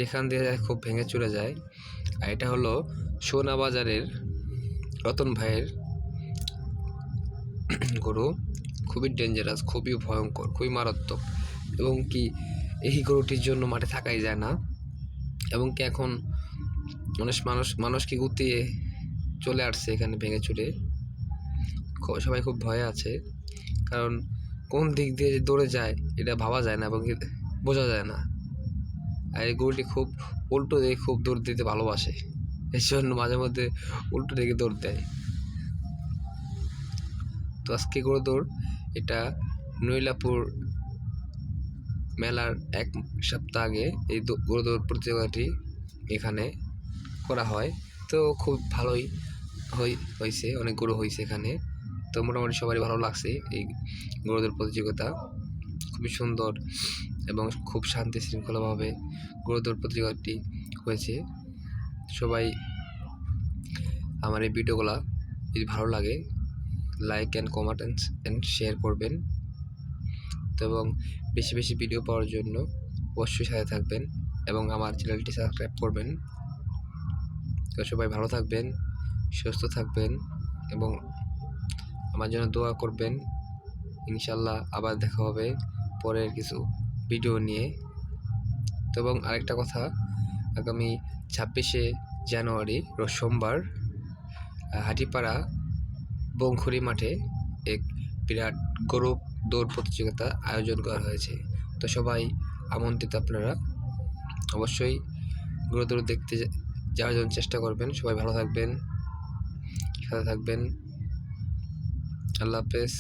যেখান দিয়ে যায় খুব ভেঙে চলে যায়। আর এটা হলো সোনাবাজারের রতন ভাইয়ের গরু। খুবই ডেঞ্জারাস, খুবই ভয়ঙ্কর, খুবই মারাত্মক, এবং কি এই গরুটির জন্য মাঠে থাকাই যায় না, এবং কি এখন মানুষকে গুতিয়ে চলে আসছে এখানে ভেঙে চুরে। সবাই খুব ভয়ে আছে, কারণ কোন দিক দিয়ে যে দৌড়ে যায় এটা ভাবা যায় না এবং বোঝা যায় না। আর এই গরুটি খুব উল্টো দিকে খুব দৌড় দিতে ভালোবাসে, এর জন্য মাঝে মধ্যে উল্টো দিকে দৌড় দেয়। তো আজকে গরু দৌড় এটা নৈলাপুর মেলার 1 সপ্তাহ আগে এই গরু দৌড় প্রতিযোগিতাটি এখানে করা হয়। তো খুব ভালোই হয়েছে, অনেক গরু হয়েছে এখানে। তো মোটামুটি সবারই ভালো লাগছে এই গরুদের প্রতিযোগিতা। খুবই সুন্দর এবং খুব শান্তি শৃঙ্খলাভাবে গরুদের প্রতিযোগিতাটি হয়েছে। সবাই আমার এই ভিডিওগুলো যদি ভালো লাগে like and comment and share করবেন। তো এবং বেশি বেশি ভিডিও পাওয়ার জন্য অবশ্যই সাথে থাকবেন এবং আমার চ্যানেলটি সাবস্ক্রাইব করবেন। তো সবাই ভালো থাকবেন, সুস্থ থাকবেন এবং আমার জন্য দোয়া করবেন। ইনশাল্লাহ আবার দেখা হবে পরের কিছু ভিডিও নিয়ে। তো এবং আরেকটা কথা, আগামী 26শে জানুয়ারি রোজ সোমবার হাটিপাড়া বংখুরি মাঠে এক বিরাট গরু দৌড় প্রতিযোগিতা আয়োজন করা হয়েছে। তো সবাই আমন্ত্রিত, আপনারা অবশ্যই গরু দৌড় দেখতে যাওয়ার জন্য চেষ্টা করবেন। সবাই ভালো থাকবেন, সাথে থাকবেন। আল্লাহ হাফেজ।